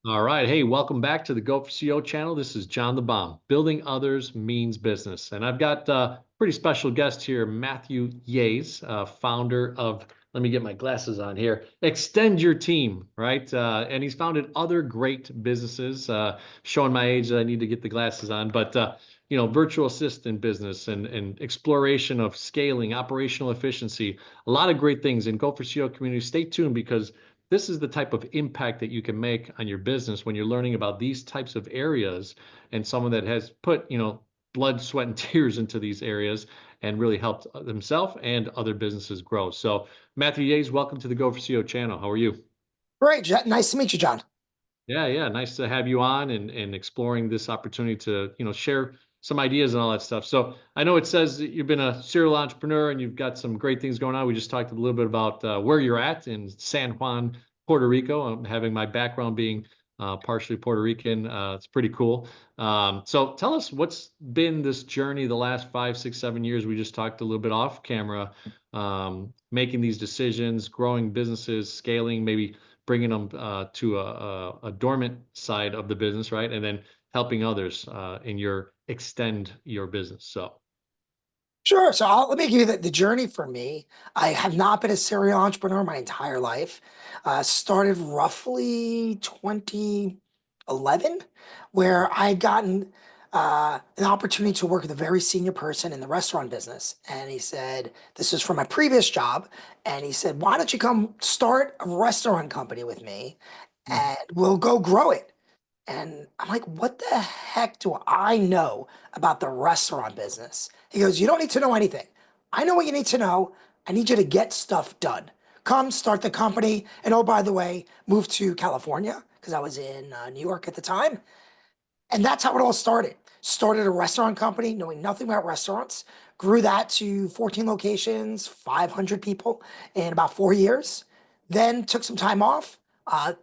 All right. Hey, welcome back to the Go for CEO channel. This is John the Bomb. Building others means business. And I've got a pretty special guest here, Matthew Yahes, founder of, let me get my glasses on here, Extend Your Team, right? And he's founded other great businesses, showing my age that I need to get the glasses on, but virtual assistant business and exploration of scaling, operational efficiency, a lot of great things in Go for CEO community. Stay tuned because this is the type of impact that you can make on your business when you're learning about these types of areas and someone that has put, blood, sweat, and tears into these areas and really helped themselves and other businesses grow. So, Matthew Yates, welcome to the Go for CEO channel. How are you? Great. Nice to meet you, John. Yeah, yeah, nice to have you on and exploring this opportunity to, share some ideas and all that stuff. So I know it says that you've been a serial entrepreneur and you've got some great things going on. We just talked a little bit about where you're at in San Juan, Puerto Rico. I'm having my background being partially Puerto Rican. It's pretty cool. So tell us what's been this journey the last 5, 6, 7 years. We just talked a little bit off camera, making these decisions, growing businesses, scaling, maybe bringing them to a dormant side of the business, right? And then helping others in your extend your business. So, Sure. Let me give you the journey for me. I have not been a serial entrepreneur my entire life. Started roughly 2011, where I had gotten an opportunity to work with a very senior person in the restaurant business. And he said, this is from my previous job. And he said, why don't you come start a restaurant company with me and we'll go grow it. And I'm like, what the heck do I know about the restaurant business? He goes, you don't need to know anything. I know what you need to know. I need you to get stuff done. Come start the company. And oh, by the way, move to California because I was in New York at the time. And that's how it all started. Started a restaurant company, knowing nothing about restaurants, grew that to 14 locations, 500 people in about 4 years. Then took some time off,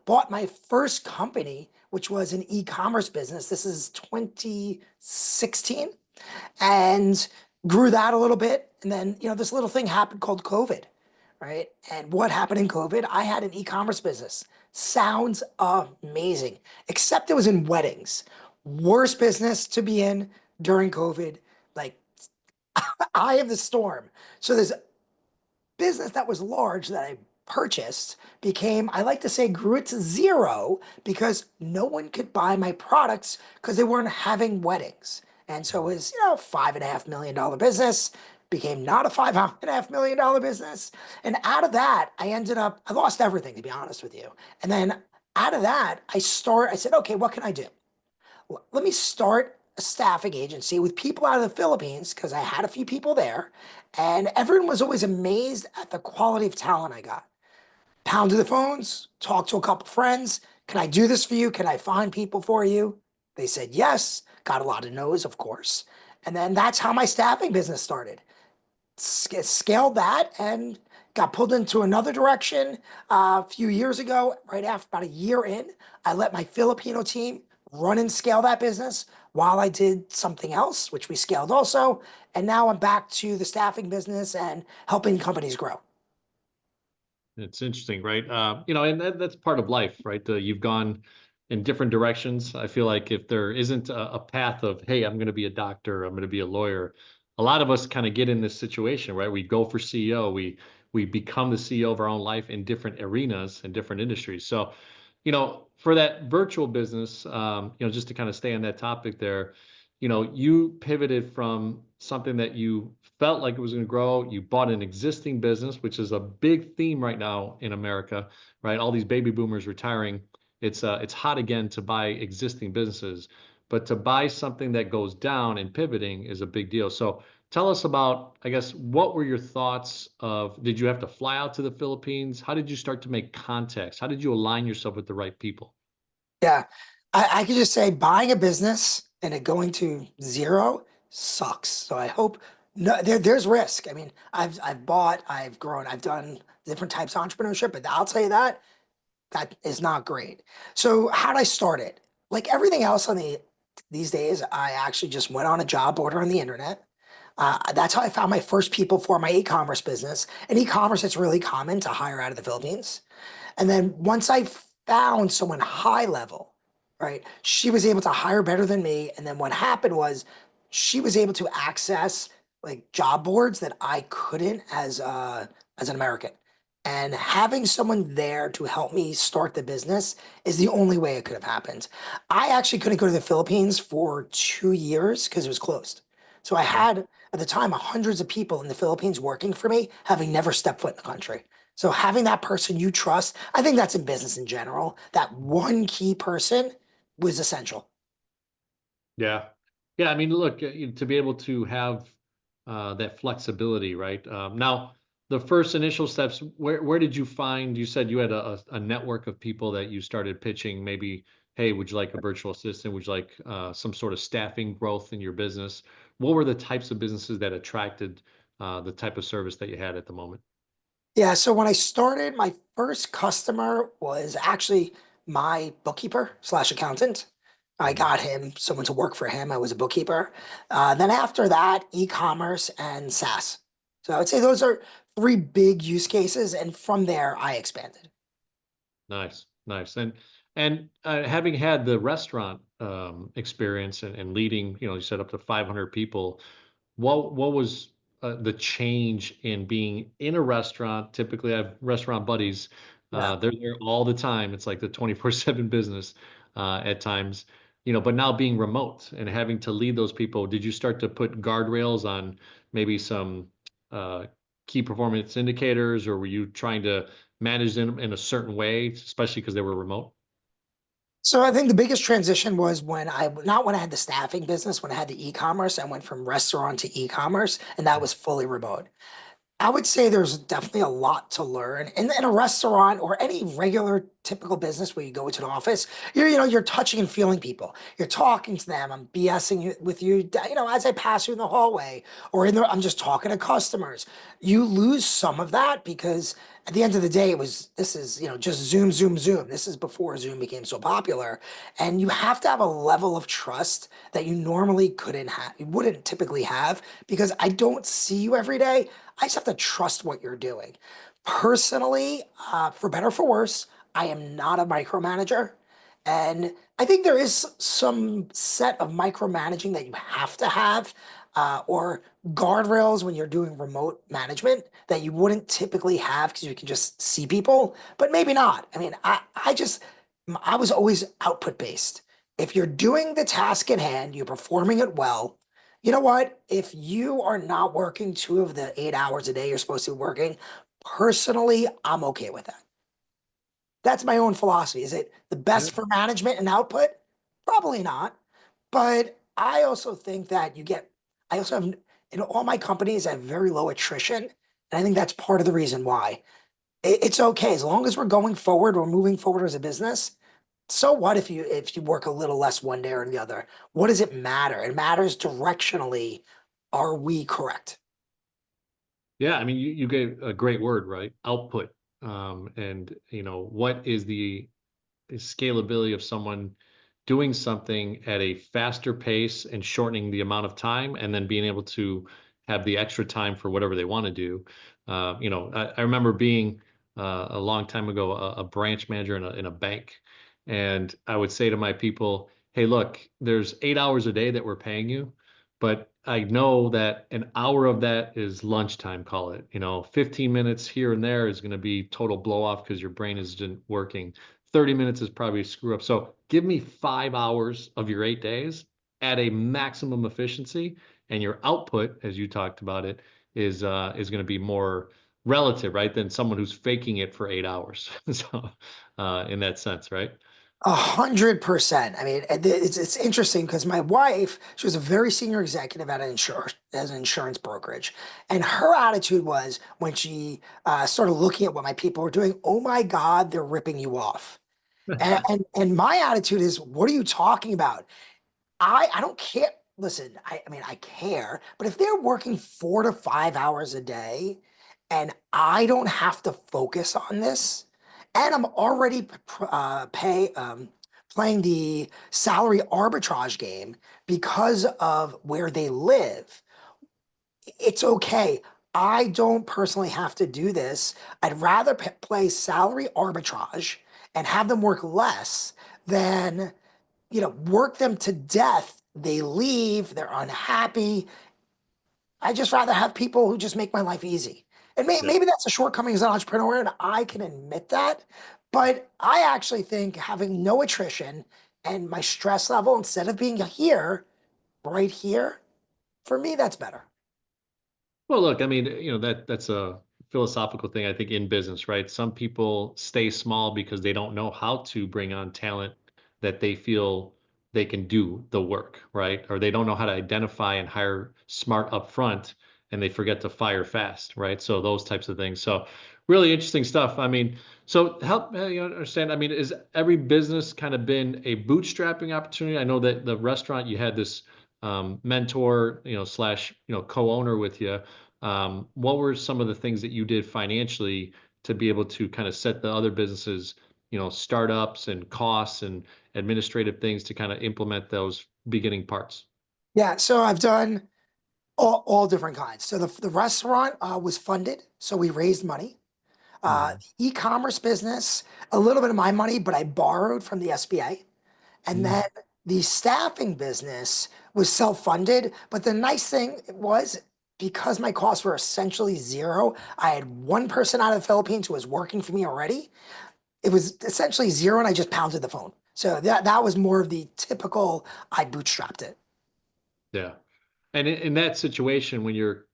bought my first company, which was an e-commerce business. This is 2016, and grew that a little bit. And then, this little thing happened called COVID, right? And what happened in COVID? I had an e-commerce business. Sounds amazing, except it was in weddings. Worst business to be in during COVID, like eye of the storm. So this business that was large that I purchased became, I like to say, grew it to zero because no one could buy my products because they weren't having weddings. And so it was, $5.5 million business became not a $5.5 million business. And out of that, I lost everything, to be honest with you. And then out of that, I said, okay, what can I do? Let me start a staffing agency with people out of the Philippines because I had a few people there. And everyone was always amazed at the quality of talent I got. Pounded the phones, talked to a couple friends. Can I do this for you? Can I find people for you? They said yes. Got a lot of no's, of course. And then that's how my staffing business started. Scaled that and got pulled into another direction a few years ago. Right after about a year in, I let my Filipino team run and scale that business while I did something else, which we scaled also. And now I'm back to the staffing business and helping companies grow. it's interesting, right? And that's part of life, right? You've gone in different directions. I feel like if there isn't a path of, hey, I'm going to be a doctor, I'm going to be a lawyer, a lot of us kind of get in this situation, right? We go for CEO, we become the CEO of our own life in different arenas and different industries. So, for that virtual business, just to kind of stay on that topic there, you pivoted from something that you felt like it was going to grow. You bought an existing business, which is a big theme right now in America, right? All these baby boomers retiring. It's hot again to buy existing businesses, but to buy something that goes down and pivoting is a big deal. So tell us about, I guess, what were your thoughts of, did you have to fly out to the Philippines? How did you start to make contacts? How did you align yourself with the right people? Yeah. I could just say buying a business and it going to zero sucks. So I hope there's risk. I mean, I've bought, I've grown, I've done different types of entrepreneurship, but I'll tell you that is not great. So how did I start it? Like everything else on these days, I actually just went on a job board on the internet. That's how I found my first people for my e-commerce business. And e-commerce, it's really common to hire out of the Philippines. And then once I found someone high level, right? She was able to hire better than me. And then what happened was she was able to access like job boards that I couldn't as an American. And having someone there to help me start the business is the only way it could have happened. I actually couldn't go to the Philippines for 2 years because it was closed. So I Yeah. had at the time hundreds of people in the Philippines working for me, having never stepped foot in the country. So having that person you trust, I think that's in business in general. That one key person was essential. Yeah. Yeah. I mean, look, to be able to have that flexibility, right? Now, the first initial steps, where did you find, you said you had a network of people that you started pitching, maybe, hey, would you like a virtual assistant? Would you like some sort of staffing growth in your business? What were the types of businesses that attracted the type of service that you had at the moment? Yeah, so when I started, my first customer was actually my bookkeeper slash accountant. I Mhm. got him someone to work for him. I was a bookkeeper. Then after that, e-commerce and SaaS. So I would say those are three big use cases, and from there I expanded. Nice, nice. And having had the restaurant experience and leading, you said up to 500 people, what was the change in being in a restaurant? Typically, I have restaurant buddies. Yeah. They're there all the time. It's like the 24/7 business at times, but now being remote and having to lead those people, did you start to put guardrails on maybe some uh, key performance indicators, or were you trying to manage them in a certain way, especially because they were remote? So I think the biggest transition was when not when I had the staffing business, when I had the e-commerce, I went from restaurant to e-commerce, and that was fully remote. I would say there's definitely a lot to learn in a restaurant or any regular typical business where you go into an office. You're touching and feeling people. You're talking to them. I'm BSing with you, as I pass you in the hallway or I'm just talking to customers. You lose some of that because at the end of the day, this is, just Zoom, Zoom, Zoom. This is before Zoom became so popular. And you have to have a level of trust that you normally couldn't have, you wouldn't typically have because I don't see you every day. I just have to trust what you're doing. Personally, for better or for worse, I am not a micromanager. And I think there is some set of micromanaging that you have to have, or guardrails when you're doing remote management that you wouldn't typically have because you can just see people, but maybe not. I mean, I was always output based. If you're doing the task at hand, you're performing it well, you know what? If you are not working 2 of the 8 hours a day you're supposed to be working, personally, I'm okay with that. That's my own philosophy. Is it the Yeah. best for management and output? Probably not. But I also think that I also have, in all my companies, I have very low attrition. And I think that's part of the reason why. It's okay. As long as we're going forward, we're moving forward as a business. So what if you work a little less one day or the other? What does it matter? It matters directionally. Are we correct? Yeah, I mean, you gave a great word, right? Output. And what is the scalability of someone doing something at a faster pace and shortening the amount of time, and then being able to have the extra time for whatever they want to do. I remember being a long time ago a branch manager in a bank, and I would say to my people, "Hey, look, there's 8 hours a day that we're paying you, but I know that an hour of that is lunchtime, call it. 15 minutes here and there is going to be total blow off because your brain isn't working. 30 minutes is probably a screw up. So give me 5 hours of your 8 days at a maximum efficiency, and your output, as you talked about it, is going to be more relative, right, than someone who's faking it for 8 hours. So in that sense, right? 100%. I mean, it's interesting because my wife, she was a very senior executive at as an insurance brokerage, and her attitude was when she started looking at what my people were doing, oh my God, they're ripping you off. And my attitude is, what are you talking about? I don't care. Listen, I mean, I care, but if they're working 4 to 5 hours a day and I don't have to focus on this, and I'm already playing the salary arbitrage game because of where they live, it's okay. I don't personally have to do this. I'd rather play salary arbitrage and have them work less than work them to death. They leave, they're unhappy. I just rather have people who just make my life easy. And Yeah. maybe that's a shortcoming as an entrepreneur, and I can admit that. But I actually think having no attrition and my stress level, instead of being here, right here, for me, that's better. Well, look, I mean, that's a philosophical thing, I think, in business, right? Some people stay small because they don't know how to bring on talent that they feel they can do the work, right? Or they don't know how to identify and hire smart upfront and they forget to fire fast, right? So those types of things. So really interesting stuff. I mean, so help you understand, I mean, is every business kind of been a bootstrapping opportunity? I know that the restaurant you had this mentor, slash, co-owner with you. What were some of the things that you did financially to be able to kind of set the other businesses, startups and costs and administrative things to kind of implement those beginning parts? Yeah, so I've done all different kinds. So the restaurant was funded, so we raised money. Mhm. The e-commerce business, a little bit of my money, but I borrowed from the SBA. And then Mhm. the staffing business was self-funded. But the nice thing was because my costs were essentially zero, I had one person out of the Philippines who was working for me already. It was essentially zero, and I just pounded the phone. So that was more of the typical I bootstrapped it. Yeah. And in that situation, when you're,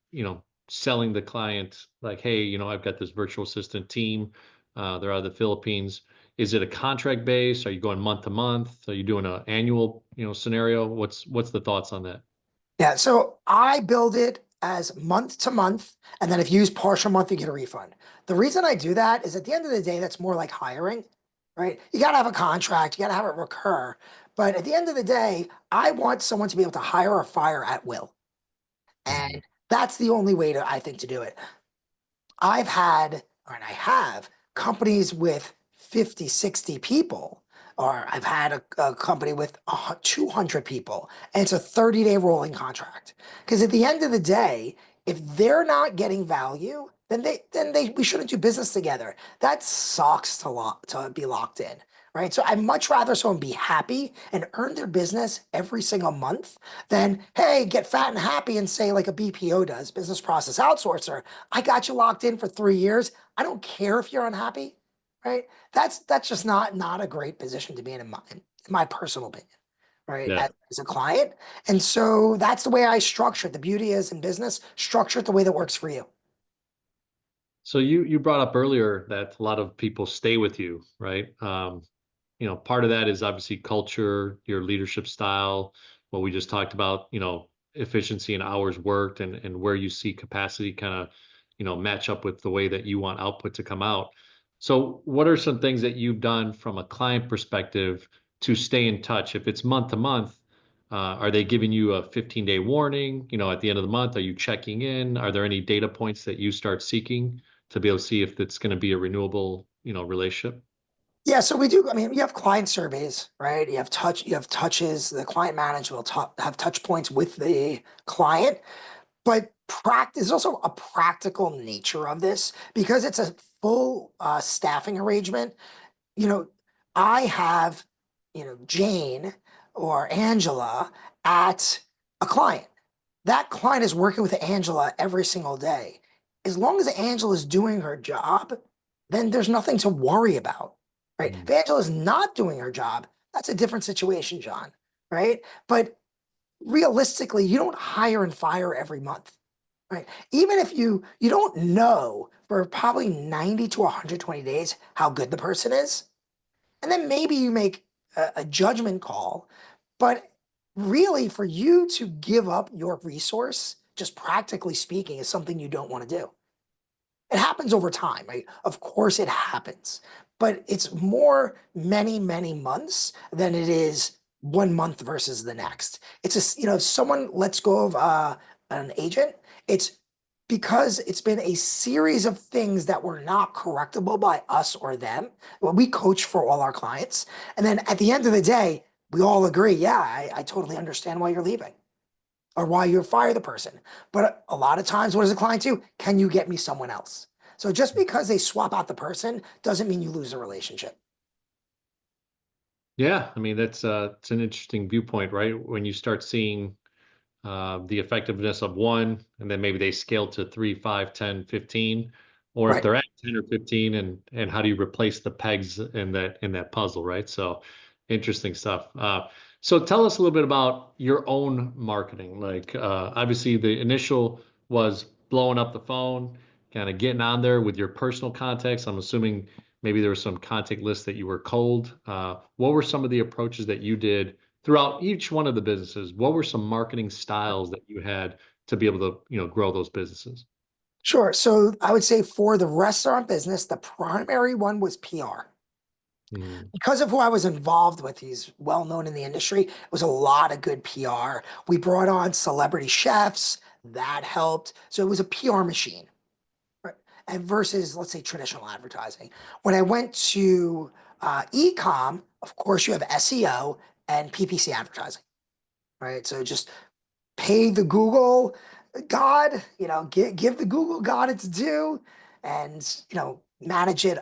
selling the client, like, hey, I've got this virtual assistant team, they're out of the Philippines. Is it a contract base? Are you going month to month? Are you doing an annual, scenario? What's the thoughts on that? Yeah, so I build it as month to month, and then if you use partial month, you get a refund. The reason I do that is at the end of the day, that's more like hiring, right? You got to have a contract, you got to have it recur. But at the end of the day, I want someone to be able to hire or fire at will. Mhm. And that's the only way to, I think, to do it. I've had, or I have companies with 50, 60 people, or I've had a company with 200 people, and it's a 30-day rolling contract. Because at the end of the day, if they're not getting value, then we shouldn't do business together. That sucks to be locked in, right? So I'd much rather someone be happy and earn their business every single month than, hey, get fat and happy and say like a BPO does, business process outsourcer. I got you locked in for 3 years. I don't care if you're unhappy, right? That's just not a great position to be in my personal opinion, right? Yeah. As a client. And so that's the way I structure it. The beauty is in business, structure it the way that works for you. So you brought up earlier that a lot of people stay with you, right? Part of that is obviously culture, your leadership style, what we just talked about, efficiency and hours worked and where you see capacity kind of, match up with the way that you want output to come out. So what are some things that you've done from a client perspective to stay in touch? If it's month to month, are they giving you a 15-day warning? At the end of the month, are you checking in? Are there any data points that you start seeking to be able to see if it's going to be a renewable, relationship? Yeah, so we do. I mean, you have client surveys, right? You have touches. The client manager will have touch points with the client. But there's also a practical nature of this because it's a full staffing arrangement. You know, I have, Jane or Angela at a client. That client is working with Angela every single day. As long as Angela is doing her job, then there's nothing to worry about, right? If Mm. Angela's not doing her job, that's a different situation, John, right? But realistically, you don't hire and fire every month, right? Even if you don't know for probably 90 to 120 days how good the person is, and then maybe you make a judgment call. But really, for you to give up your resource, just practically speaking, is something you don't want to do. It happens over time, right? Of course it happens, but it's more many, many months than it is 1 month versus the next. If someone lets go of an agent, it's because it's been a series of things that were not correctable by us or them. Well, we coach for all our clients. And then at the end of the day, we all agree, yeah, I totally understand why you're leaving or why you fire the person. But a lot of times, what does the client do? Can you get me someone else? So just because they swap out the person doesn't mean you lose a relationship. Yeah, I mean that's it's an interesting viewpoint, right? When you start seeing the effectiveness of one, and then maybe they scale to 3, 5, 10, 15, or if Right. they're at 10 or 15, and how do you replace the pegs in that puzzle, right? So interesting stuff. So tell us a little bit about your own marketing. Like obviously the initial was blowing up the phone, kind of getting on there with your personal contacts. I'm assuming maybe there was some contact lists that you were cold. What were some of the approaches that you did throughout each one of the businesses? What were some marketing styles that you had to be able to, grow those businesses? Sure. So I would say for the restaurant business, the primary one was PR. Mm, Because of who I was involved with, he's well known in the industry. It was a lot of good PR. We brought on celebrity chefs, that helped. So it was a PR machine, right? And versus, let's say, traditional advertising. When I went to e-com, of course, you have SEO and PPC advertising, right? So just pay the Google God, give the Google God its due, and manage it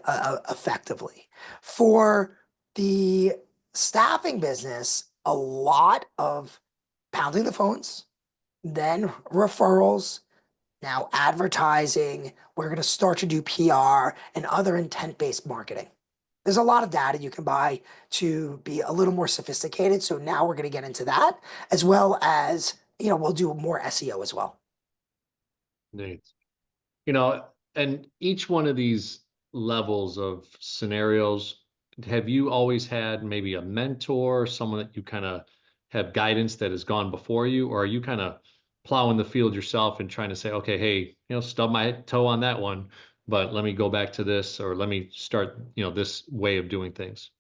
effectively. For the staffing business, a lot of pounding the phones, then referrals, now advertising. We're going to start to do PR and other intent-based marketing. There's a lot of data you can buy to be a little more sophisticated. So now we're going to get into that, as well as, we'll do more SEO as well. nice. You know, and each one of these levels of scenarios, have you always had maybe a mentor, someone that you kind of have guidance that has gone before you, or are you kind of plowing the field yourself and trying to say, okay, hey, stub my toe on that one, but let me go back to this, or let me start, this way of doing things?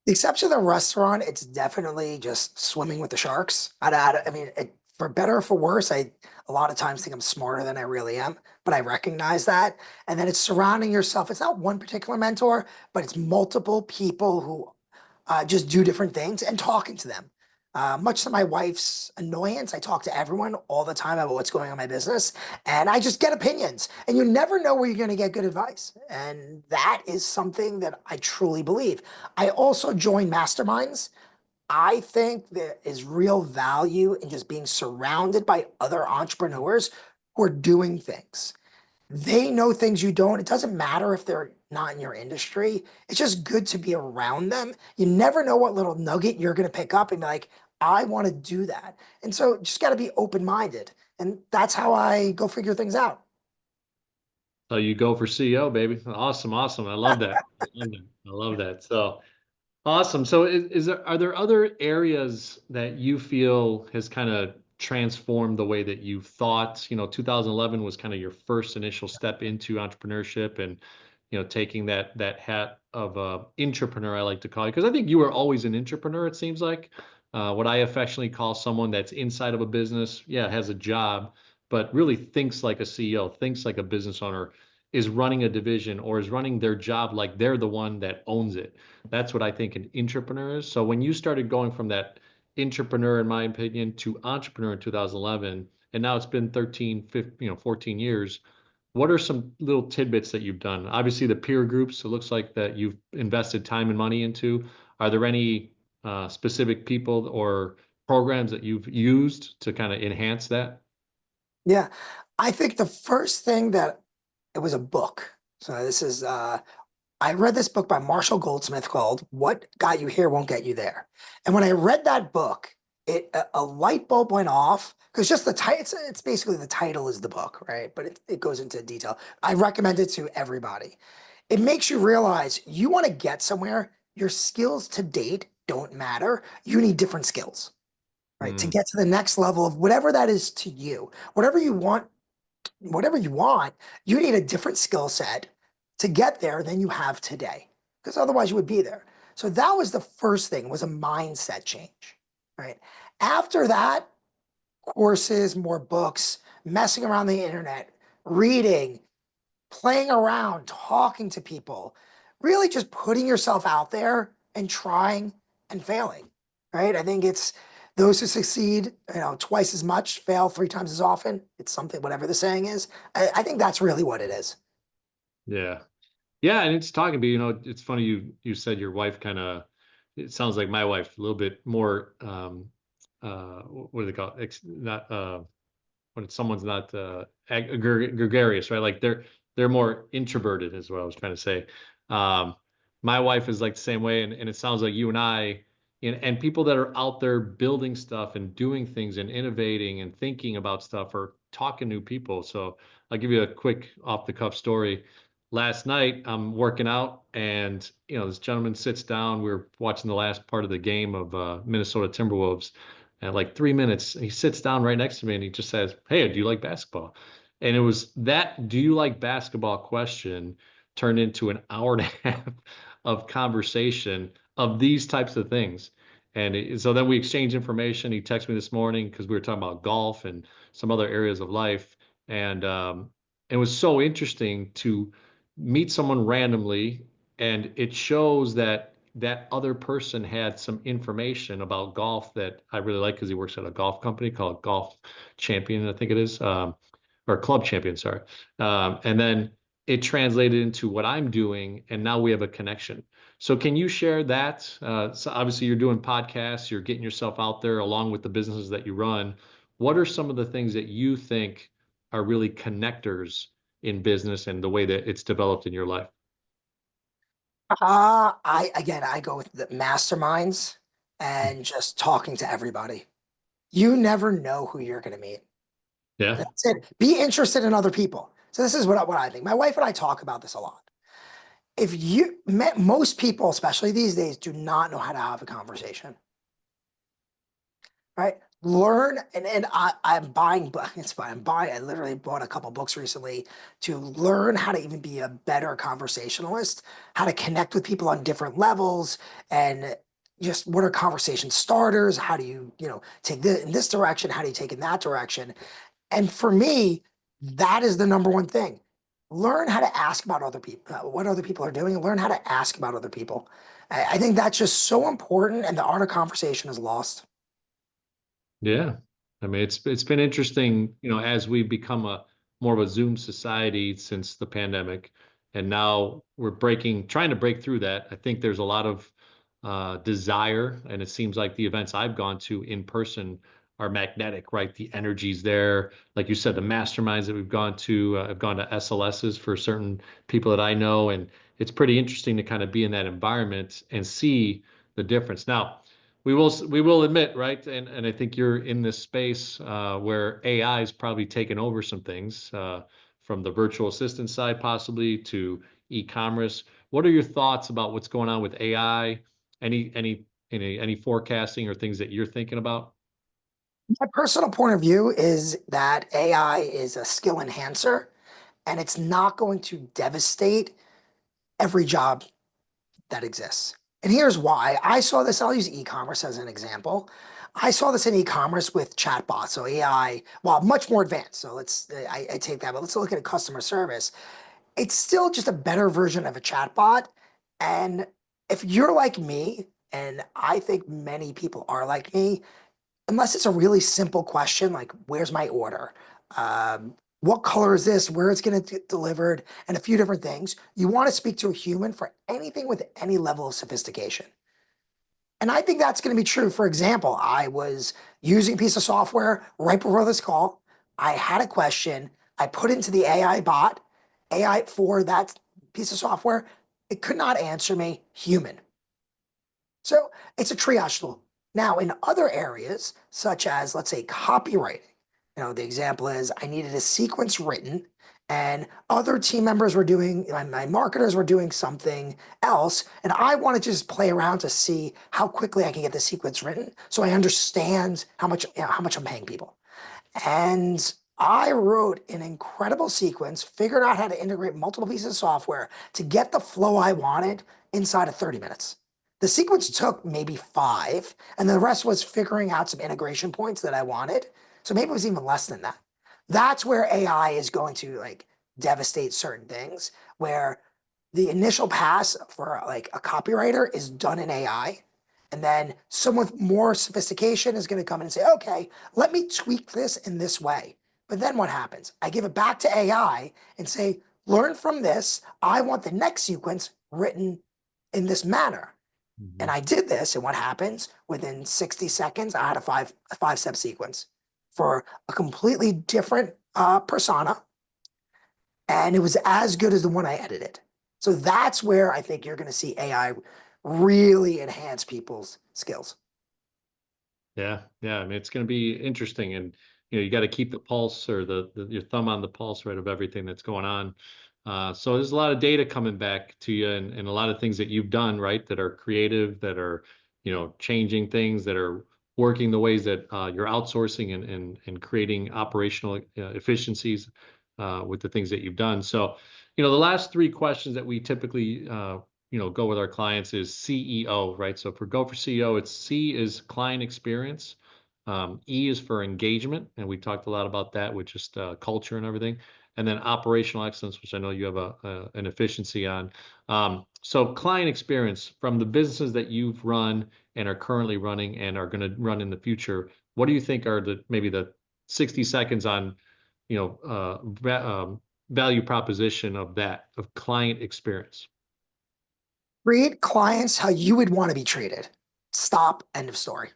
The exception of the restaurant, it's definitely just swimming with the sharks. I mean, for better or for worse, I a lot of times think I'm smarter than I really am, but I recognize that. And then it's surrounding yourself. It's not one particular mentor, but it's multiple people who just do different things and talking to them. Much to my wife's annoyance, I talk to everyone all the time about what's going on in my business, and I just get opinions. And you never know where you're going to get good advice. And that is something that I truly believe. I also join masterminds. I think there is real value in just being surrounded by other entrepreneurs who are doing things. They know things you don't. It doesn't matter if they're not in your industry. It's just good to be around them. You never know what little nugget you're going to pick up and be like, I want to do that. And so just got to be open minded. And that's how I go figure things out. So you go for CEO, baby. Awesome, awesome. I love that. I love that. I love that. So awesome. So are there other areas that you feel has kind of transformed the way that you thought? 2011 was kind of your first initial step into entrepreneurship and, taking that hat of entrepreneur, I like to call it, because I think you were always an entrepreneur, it seems like. What I affectionately call someone that's inside of a business, yeah, has a job, but really thinks like a CEO, thinks like a business owner, is running a division or is running their job like they're the one that owns it. That's what I think an entrepreneur is. So when you started going from that entrepreneur, in my opinion, to entrepreneur in 2011, and now it's been 13, 15, 14 years, what are some little tidbits that you've done? Obviously, the peer groups, it looks like that you've invested time and money into. Are there any specific people or programs that you've used to kind of enhance that? Yeah. I think the first thing that it was a book. So this is I read this book by Marshall Goldsmith called What Got You Here Won't Get You There. And when I read that book, a light bulb went off because just the title, it's basically the title is the book, right? But it goes into detail. I recommend it to everybody. It makes you realize you want to get somewhere, your skills to date don't matter. You need different skills, right? To Mm, get to the next level of whatever that is to you, whatever you want, you need a different skill set to get there than you have today, because otherwise you would be there. So that was the first thing, was a mindset change, right? After that, courses, more books, messing around the internet, reading, playing around, talking to people, really just putting yourself out there and trying and failing, right? I think it's those who succeed, twice as much, fail three times as often. It's something, whatever the saying is. I think that's really what it is. yeah. Yeah, and it's talking about, it's funny you said your wife kind of it sounds like my wife, a little bit more, what do they call it? Not, when someone's not gregarious, right? Like they're more introverted, is what I was trying to say. Um, my wife is like the same way, and it sounds like you and I, and people that are out there building stuff and doing things and innovating and thinking about stuff or talking to people. So I'll give you a quick off the cuff story. Last night I'm working out, and this gentleman sits down. We are watching the last part of the game of Minnesota Timberwolves at like 3 minutes. He sits down right next to me and he just says, "Hey, do you like basketball?" And it was that "do you like basketball" question turned into an hour and a half of conversation of these types of things. And so then we exchanged information. He texted me this morning because we were talking about golf and some other areas of life. And it was so interesting to meet someone randomly, and it shows that that other person had some information about golf that I really like, because he works at a golf company called Golf Champion, I think it is, or Club Champion, sorry. And then it translated into what I'm doing, and now we have a connection. So can you share that? So obviously you're doing podcasts, you're getting yourself out there along with the businesses that you run. What are some of the things that you think are really connectors in business and the way that it's developed in your life? I go with the masterminds and just talking to everybody. You never know who you're going to meet. Yeah. That's it. Be interested in other people. So this is what I think. My wife and I talk about this a lot. If you met most people, especially these days, do not know how to have a conversation, right? Learn and I'm buying it's fine. I'm buying, I literally bought a couple books recently to learn how to even be a better conversationalist, how to connect with people on different levels, and just what are conversation starters? How do you, take this in this direction? How do you take in that direction? And for me, that is the number one thing. Learn how to ask about other people, what other people are doing, and learn how to ask about other people. I think that's just so important, and the art of conversation is lost. Yeah. I mean, it's been interesting, as we've become a more of a Zoom society since the pandemic, and now we're trying to break through that. I think there's a lot of desire, and it seems like the events I've gone to in person are magnetic, right? The energy's there. Like you said, the masterminds that we've gone to, I've gone to SLSs for certain people that I know, and it's pretty interesting to kind of be in that environment and see the difference. Now, we will admit, right? And I think you're in this space where AI is probably taken over some things, from the virtual assistant side possibly to e-commerce. What are your thoughts about what's going on with AI? Any forecasting or things that you're thinking about? My personal point of view is that AI is a skill enhancer and it's not going to devastate every job that exists. And here's why. I saw this, I'll use e-commerce as an example. I saw this in e-commerce with chatbots, so AI, well, much more advanced. So I take that, but let's look at customer service. It's still just a better version of a chatbot. And if you're like me, and I think many people are like me, unless it's a really simple question like where's my order, what color is this, where it's going to get delivered, and a few different things, you want to speak to a human for anything with any level of sophistication. And I think that's going to be true. For example, I was using a piece of software right before this call. I had a question, I put into the AI bot, AI for that piece of software. It could not answer me, human. So it's a triage tool. Now, in other areas, such as, let's say, copywriting, the example is I needed a sequence written, and other team members were doing, my marketers were doing something else, and I wanted to just play around to see how quickly I can get the sequence written so I understand how much I'm paying people. And I wrote an incredible sequence, figured out how to integrate multiple pieces of software to get the flow I wanted inside of 30 minutes. The sequence took maybe five, and the rest was figuring out some integration points that I wanted. So maybe it was even less than that. That's where AI is going to like devastate certain things, where the initial pass for like a copywriter is done in AI. And then someone with more sophistication is going to come in and say, okay, let me tweak this in this way. But then what happens? I give it back to AI and say, learn from this. I want the next sequence written in this manner. And Mhm. I did this, and what happens within 60 seconds, I had a 5 step sequence for a completely different persona, and it was as good as the one I edited. So that's where I think you're going to see AI really enhance people's skills. Yeah, yeah. I mean, it's going to be interesting, and you got to keep the pulse or your thumb on the pulse, right, of everything that's going on. So there's a lot of data coming back to you, and a lot of things that you've done, right, that are creative, that are changing things, that are working the ways that you're outsourcing and creating operational efficiencies with the things that you've done. So, the last three questions that we typically go with our clients is CEO, right? So for Go for CEO, it's C is client experience, E is for engagement, and we talked a lot about that with just culture and everything, and then operational excellence, which I know you have an efficiency on. So client experience from the businesses that you've run and are currently running and are going to run in the future. What do you think are maybe the 60 seconds on value proposition of client experience? Treat clients how you would want to be treated. Stop. End of story.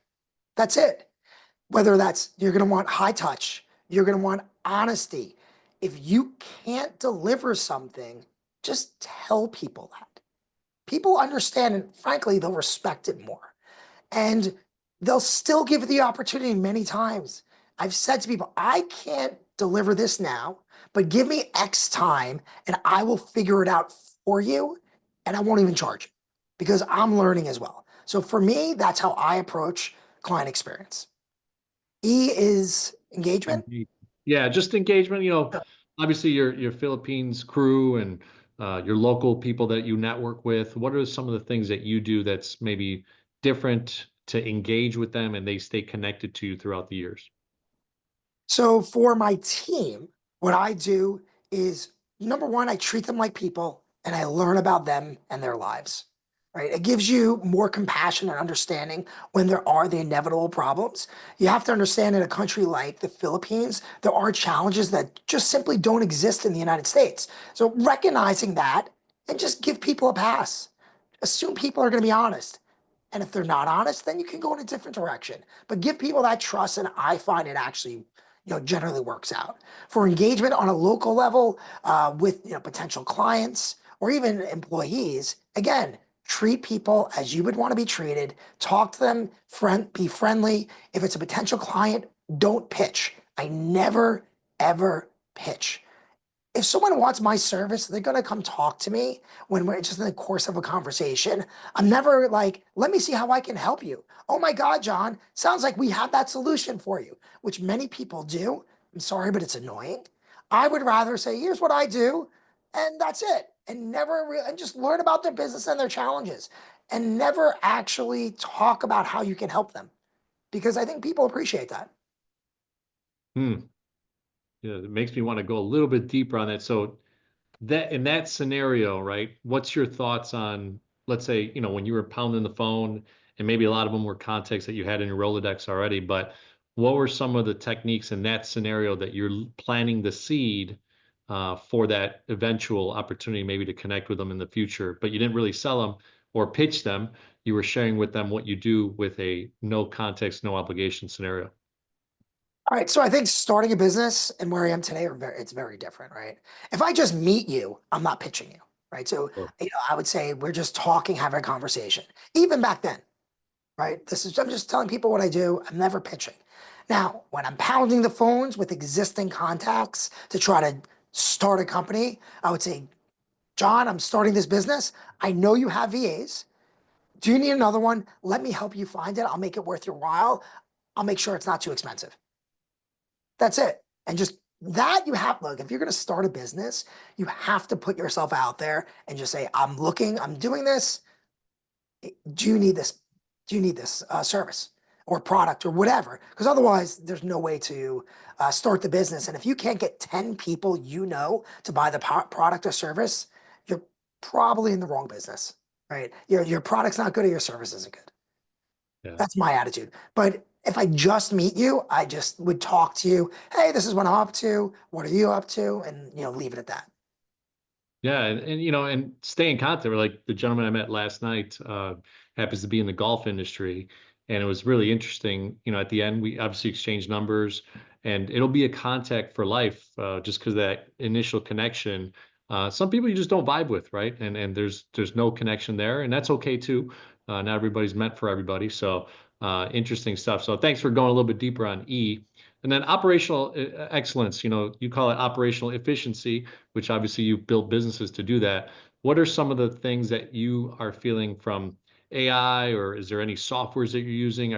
That's it. Whether that's you're going to want high touch, you're going to want honesty. If you can't deliver something, just tell people that. People understand, and frankly, they'll respect it more. And they'll still give you the opportunity many times. I've said to people, I can't deliver this now, but give me X time and I will figure it out for you. And I won't even charge you because I'm learning as well. So for me, that's how I approach client experience. E is engagement. Yeah, just engagement. Obviously your Philippines crew and your local people that you network with. What are some of the things that you do that's maybe different to engage with them and they stay connected to you throughout the years? So for my team, what I do is number one, I treat them like people and I learn about them and their lives. Right? It gives you more compassion and understanding when there are the inevitable problems. You have to understand in a country like the Philippines, there are challenges that just simply don't exist in the United States. So recognizing that and just give people a pass. Assume people are going to be honest. And if they're not honest, then you can go in a different direction. But give people that trust, and I find it actually, generally works out. For engagement on a local level with potential clients or even employees, again, treat people as you would want to be treated. Talk to them, be friendly. If it's a potential client, don't pitch. I never ever pitch. If someone wants my service, they're going to come talk to me when we're just in the course of a conversation. I'm never like, let me see how I can help you. Oh my God, John, sounds like we have that solution for you, which many people do. I'm sorry, but it's annoying. I would rather say, here's what I do, and that's it. And and just learn about their business and their challenges and never actually talk about how you can help them because I think people appreciate that. Hmm. Yeah, it makes me want to go a little bit deeper on that. So that in that scenario, right? What's your thoughts on, let's say, when you were pounding the phone, and maybe a lot of them were contacts that you had in your Rolodex already, but what were some of the techniques in that scenario that you're planting the seed for that eventual opportunity, maybe to connect with them in the future, but you didn't really sell them or pitch them. You were sharing with them what you do with a no context, no obligation scenario. All right, so I think starting a business and where I am today it's very different, right? If I just meet you, I'm not pitching you, right? So, Sure. I would say we're just talking, having a conversation. Even back then, right? I'm just telling people what I do. I'm never pitching. Now, when I'm pounding the phones with existing contacts to try to start a company, I would say, John, I'm starting this business. I know you have VAs. Do you need another one? Let me help you find it. I'll make it worth your while. I'll make sure it's not too expensive. That's it. And just that you have, look, if you're going to start a business, you have to put yourself out there and just say, I'm looking, I'm doing this. Do you need this? Do you need this service or product or whatever? Because otherwise, there's no way to start the business. And if you can't get 10 people to buy the product or service, you're probably in the wrong business, right? Your product's not good or your service isn't good. Yeah. That's my attitude. But if I just meet you, I just would talk to you. Hey, this is what I'm up to. What are you up to? And leave it at that. Yeah, and stay in contact. Like the gentleman I met last night, happens to be in the golf industry. And it was really interesting. At the end, we obviously exchanged numbers, and it'll be a contact for life, just because that initial connection. Some people you just don't vibe with, right? And there's no connection there, and that's okay too. Not everybody's meant for everybody. So interesting stuff. So thanks for going a little bit deeper on E. And then operational excellence, you call it operational efficiency, which obviously you've built businesses to do that. What are some of the things that you are feeling from AI, or is there any softwares that you're using?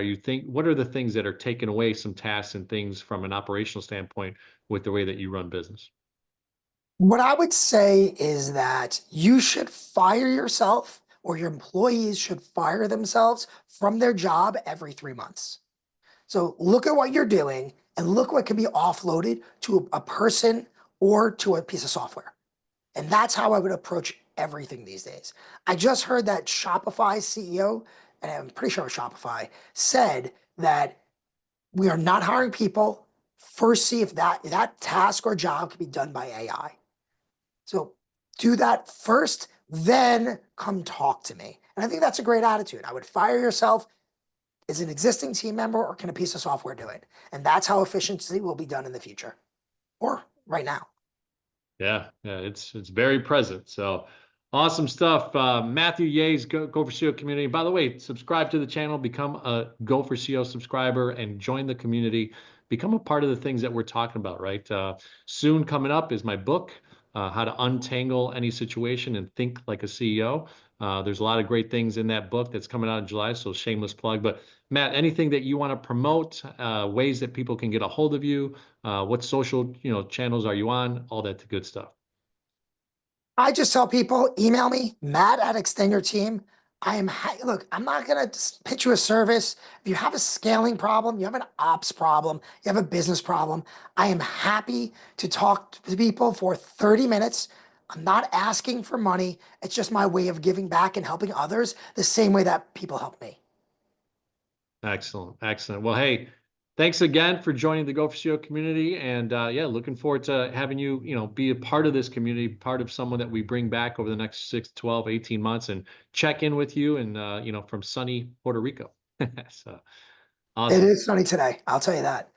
What are the things that are taking away some tasks and things from an operational standpoint with the way that you run business? What I would say is that you should fire yourself or your employees should fire themselves from their job every 3 months. So look at what you're doing and look what can be offloaded to a person or to a piece of software. And that's how I would approach everything these days. I just heard that Shopify CEO, and I'm pretty sure it was Shopify, said that we are not hiring people. First, see if that task or job can be done by AI. So do that first, then come talk to me. And I think that's a great attitude. I would fire yourself as an existing team member, or can a piece of software do it? And that's how efficiency will be done in the future or right now. Yeah, yeah, it's very present. So awesome stuff. Matthew Yahes, Go for CEO community. By the way, subscribe to the channel, become a Go for CEO subscriber, and join the community. Become a part of the things that we're talking about, right? Soon coming up is my book, How to Untangle Any Situation and Think Like a CEO. There's a lot of great things in that book that's coming out in July, so shameless plug. But Matt, anything that you want to promote, ways that people can get a hold of you, what social, channels are you on? All that good stuff. I just tell people, email me, Matt at Extend Your Team. Look, I'm not going to pitch you a service. If you have a scaling problem, you have an ops problem, you have a business problem, I am happy to talk to people for 30 minutes. I'm not asking for money. It's just my way of giving back and helping others the same way that people help me. Excellent, excellent. Well, hey, thanks again for joining the Go for CEO community, and yeah, looking forward to having you, be a part of this community, part of someone that we bring back over the next 6, 12, 18 months, and check in with you, and from sunny Puerto Rico. So It awesome. is sunny today. I'll tell you that.